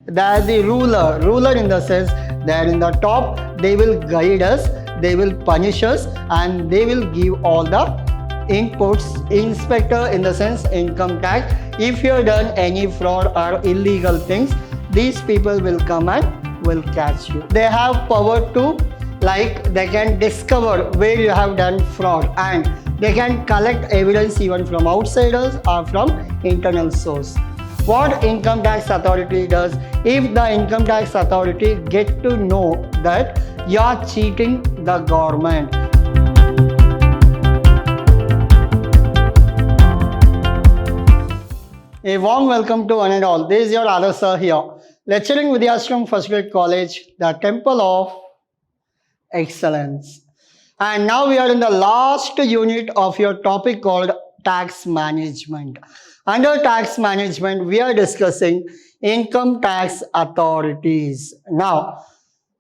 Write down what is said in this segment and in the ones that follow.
They are the ruler in the sense they are in the top, they will guide us, they will punish us, and they will give all the inputs. Inspector in the sense income tax. If you have done any fraud or illegal things, these people will come and will catch you. They have power to, like, they can discover where you have done fraud, and they can collect evidence even from outsiders or from internal source. What income tax authority does, if the income tax authority get to know that you are cheating the government, a warm welcome to one and all. This is your Adarsh sir here, lecturing with us from First Grade College, the Temple of Excellence. And now we are in the last unit of your topic called tax management. Under tax management, we are discussing income tax authorities. Now,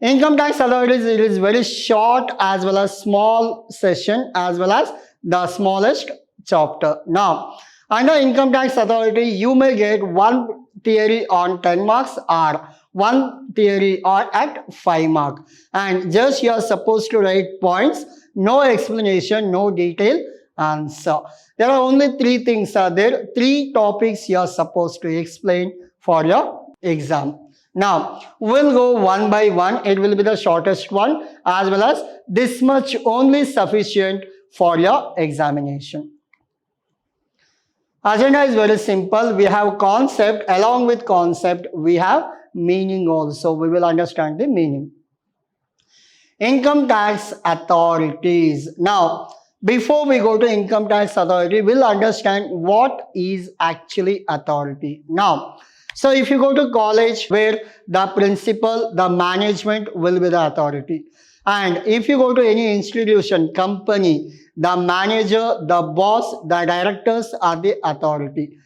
income tax authorities, it is very short as well as small session as well as the smallest chapter. Now, under income tax authority, you may get one theory on 10 marks or one theory or at 5 mark, and just you are supposed to write points, no explanation, no detail answer. There are only three things are there, three topics you are supposed to explain for your exam. Now, we'll go one by one. It will be the shortest one, as well as this much only sufficient for your examination. Agenda is very simple. We have concept. Along with concept, we have meaning also. We will understand the meaning. Income tax authorities. Now, before we go to income tax authority, we'll understand what is actually authority. Now, so if you go to college where the principal, the management will be the authority. And if you go to any institution, company, the manager, the boss, the directors are the authority.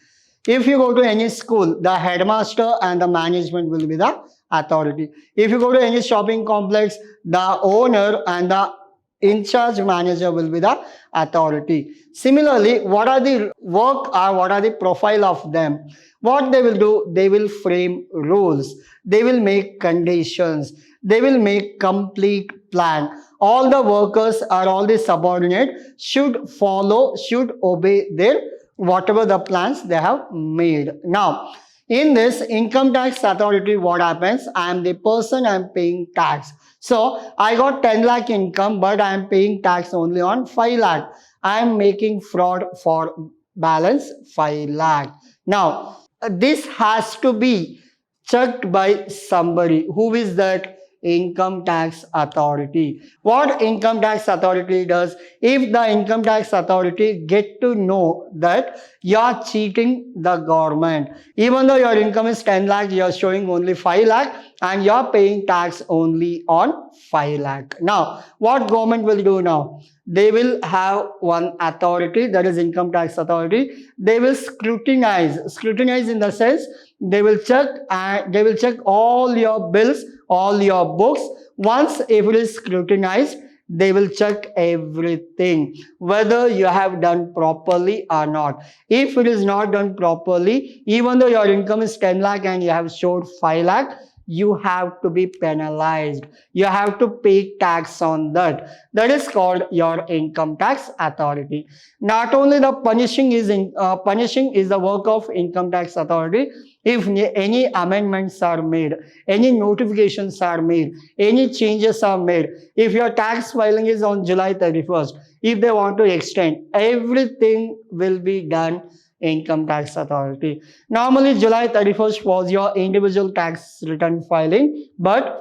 If you go to any school, the headmaster and the management will be the authority. If you go to any shopping complex, the owner and the in-charge manager will be the authority. Similarly, what are the work or what are the profile of them? What they will do, they will frame rules, they will make conditions, they will make complete plan. All the workers or all the subordinate should follow, should obey their whatever the plans they have made. Now, in this income tax authority, what happens? I am the person, I am paying tax. So, I got 10 lakh income, but I am paying tax only on 5 lakh. I am making fraud for balance 5 lakh. Now, this has to be checked by somebody. Who is that? Income tax authority. What income tax authority does, if the income tax authority get to know that you are cheating the government, even though your income is 10 lakh, you are showing only 5 lakh and you are paying tax only on 5 lakh. Now, what government will do now? They will have one authority, that is income tax authority. They will scrutinize in the sense they will check all your bills, all your books. Once if it is scrutinized, they will check everything, whether you have done properly or not. If it is not done properly, even though your income is 10 lakh and you have showed 5 lakh, you have to be penalized. You have to pay tax on that. That is called your income tax authority. Not only the punishing is the work of income tax authority. If any amendments are made, any notifications are made, any changes are made, if your tax filing is on July 31st, if they want to extend, everything will be done income tax authority. Normally, July 31st was your individual tax return filing, but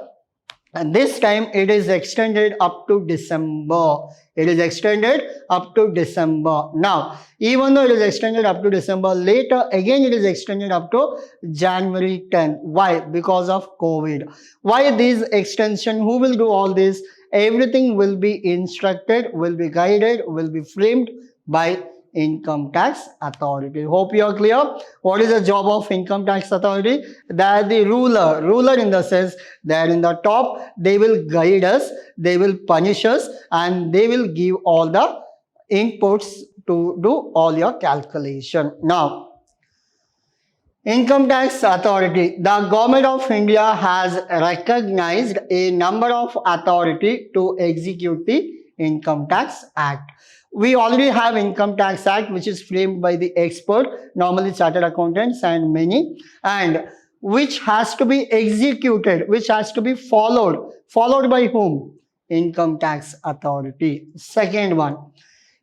this time it is extended up to December. It is extended up to December. Now, even though it is extended up to December, later again it is extended up to January 10th. Why? Because of COVID. Why this extension? Who will do all this? Everything will be instructed, will be guided, will be framed by income tax authority. Hope you are clear. What is the job of income tax authority? They are the ruler in the sense they are in the top, they will guide us, they will punish us, and they will give all the inputs to do all your calculation. Now, Income Tax Authority. The Government of India has recognized a number of authority to execute the Income Tax Act. We already have Income Tax Act, which is framed by the expert, normally chartered accountants and many, and which has to be executed, which has to be followed. Followed by whom? Income Tax Authority. Second one,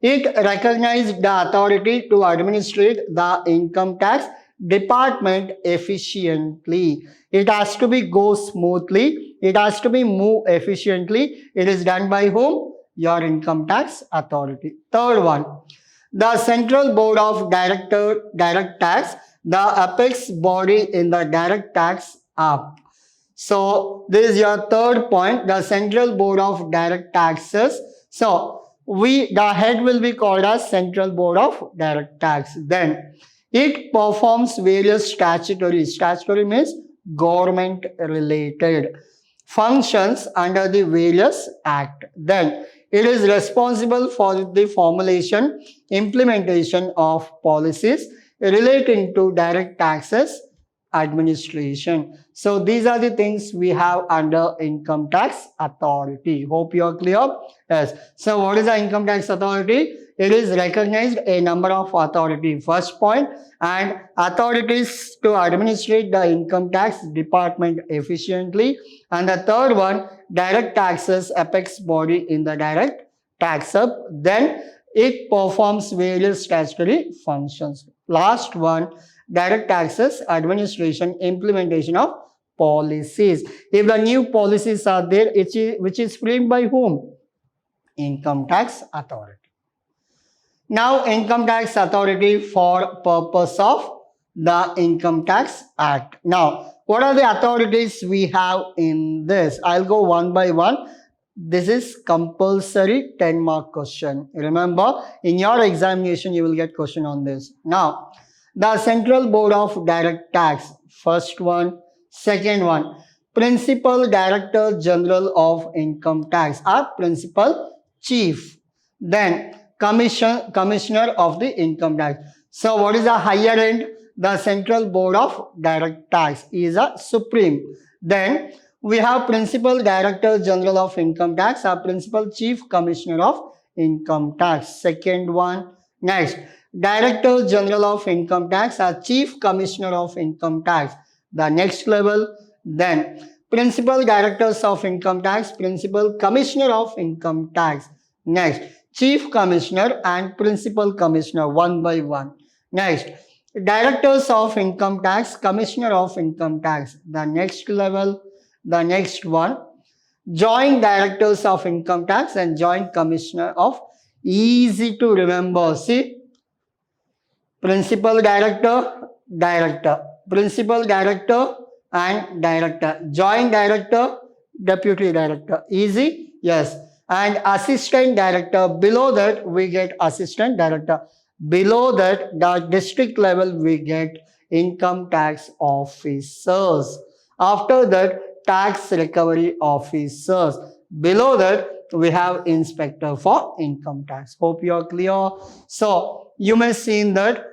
it recognized the authority to administrate the income tax department efficiently. It has to be go smoothly. It has to be move efficiently. It is done by whom? Your income tax authority. Third one, the Central Board of Direct Tax, the apex body in the direct tax act. So this is your third point, the Central Board of Direct Taxes. So the head will be called as Central Board of Direct Tax. Then it performs various statutory means government related functions under the various act. Then it is responsible for the formulation, implementation of policies relating to direct taxes administration. So these are the things we have under Income Tax Authority. Hope you are clear. Yes. So what is the Income Tax Authority? It is recognized a number of authority. First point, and authorities to administrate the income tax department efficiently. And the third one, direct taxes apex body in the direct tax up. Then it performs various statutory functions. Last one, direct taxes administration, implementation of policies. If the new policies are there, which is framed by whom? Income Tax Authority. Now, Income Tax Authority for purpose of the Income Tax Act. Now, what are the authorities we have in this? I'll go one by one. This is compulsory 10-mark question. Remember, in your examination, you will get question on this. Now, the Central Board of Direct Tax, first one. Second one, Principal Director General of Income Tax or Principal Chief. Then Commissioner of the Income Tax. So what is the higher end? The Central Board of Direct Tax is a supreme. Then we have Principal Director General of Income Tax or Principal Chief Commissioner of Income Tax. Second one. Next, Director General of Income Tax or Chief Commissioner of Income Tax. The next level. Then Principal Directors of Income Tax, Principal Commissioner of Income Tax. Next, Chief Commissioner and Principal Commissioner, one by one. Next, Directors of Income Tax, Commissioner of Income Tax. The next level, the next one, Joint Directors of Income Tax and Joint Commissioner of, easy to remember. See, Principal Director, Director, Principal Director and Director, Joint Director, Deputy Director. Easy? Yes. And Assistant Director, below that we get Assistant Director. Below that, the district level, we get Income Tax Officers. After that, Tax Recovery Officers. Below that, we have Inspector for Income Tax. Hope you are clear. So, you may see that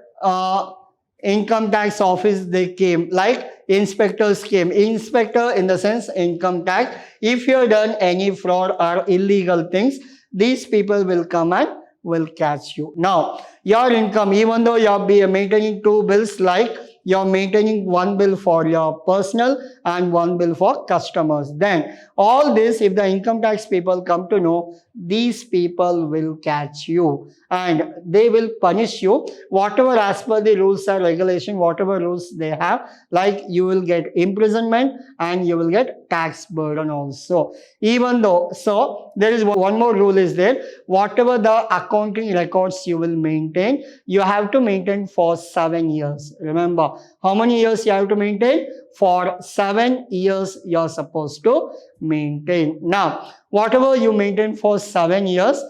Income Tax Office, they came, like inspectors came. Inspector in the sense income tax. If you have done any fraud or illegal things, these people will come and will catch you. Now, your income, even though you're maintaining two bills, like you're maintaining one bill for your personal and one bill for customers. Then all this, if the income tax people come to know, these people will catch you and they will punish you. Whatever as per the rules or regulation, whatever rules they have, like you will get imprisonment and you will get tax burden also. Even though, so there is one more rule is there. Whatever the accounting records you will maintain, you have to maintain for 7 years. Remember, how many years you have to maintain? For 7 years you are supposed to maintain. Now, whatever you maintain for 7 years,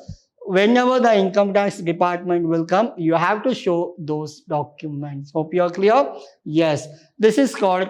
whenever the income tax department will come, you have to show those documents. Hope you are clear? Yes. This is called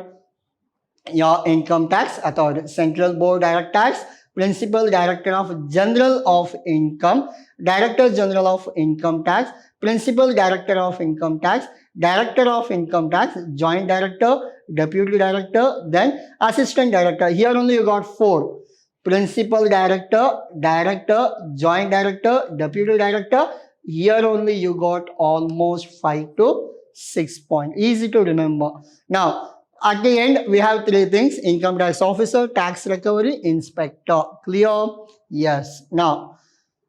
your Income Tax Authority. Central Board Direct Tax, Principal Director of General of Income, Director General of Income Tax, Principal Director of Income Tax, Director of Income Tax, Joint Director, Deputy Director, then Assistant Director. Here only you got 4. Principal Director, Director, Joint Director, Deputy Director. Here only you got almost 5 to 6 points. Easy to remember. Now, at the end, we have 3 things: income tax officer, tax recovery, inspector. Clear? Yes. Now,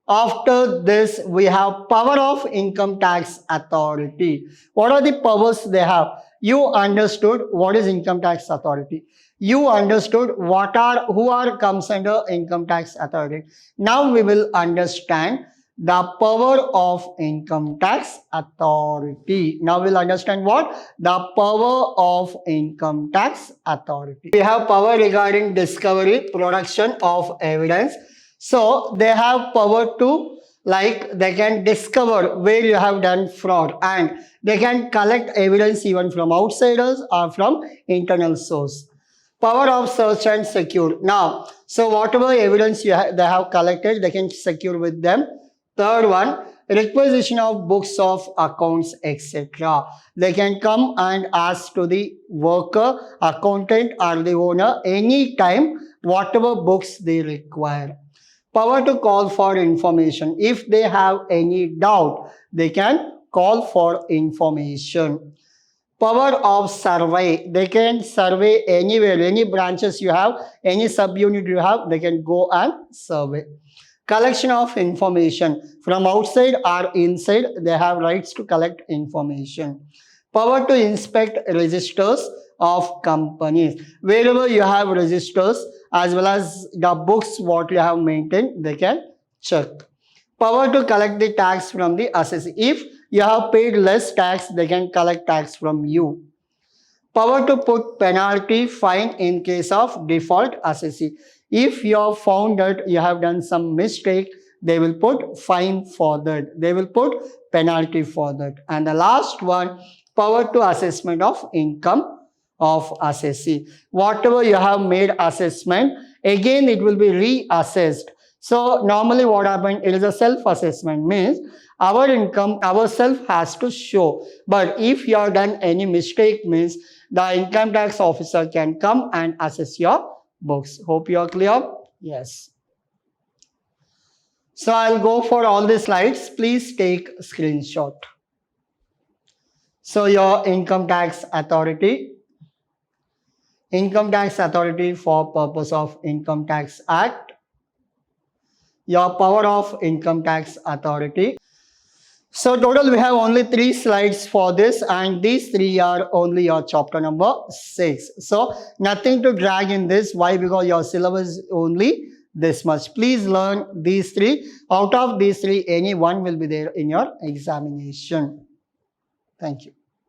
after this, we have power of income tax authority. What are the powers they have? You understood what is income tax authority. You understood who comes under income tax authority. Now we will understand the power of income tax authority. Now we'll understand what? The power of income tax authority. We have power regarding discovery, production of evidence. So they have power to, like, they can discover where you have done fraud, and they can collect evidence even from outsiders or from internal source. Power of search and secure. Now, so whatever evidence they have collected, they can secure with them. Third one, requisition of books of accounts, etc. They can come and ask to the worker, accountant, or the owner anytime whatever books they require. Power to call for information. If they have any doubt, they can call for information. Power of survey. They can survey anywhere, any branches you have, any subunit you have, they can go and survey. Collection of information. From outside or inside, they have rights to collect information. Power to inspect registers of companies. Wherever you have registers as well as the books what you have maintained, they can check. Power to collect the tax from the assessee. If you have paid less tax, they can collect tax from you. Power to put penalty, fine in case of default assessee. If you have found that you have done some mistake, they will put fine for that. They will put penalty for that. And the last one, power to assessment of income of assessee. Whatever you have made assessment, again it will be reassessed. So normally what happens, it is a self-assessment, means our income, ourself has to show. But if you have done any mistake, means the income tax officer can come and assess your books. Hope you are clear? Yes. So I'll go for all the slides. Please take screenshot. So your income tax authority. Income tax authority for purpose of Income Tax Act. Your power of income tax authority. So total we have only 3 slides for this, and these 3 are only your chapter number 6. So nothing to drag in this. Why? Because your syllabus is only this much. Please learn these 3. Out of these 3, any one will be there in your examination. Thank you.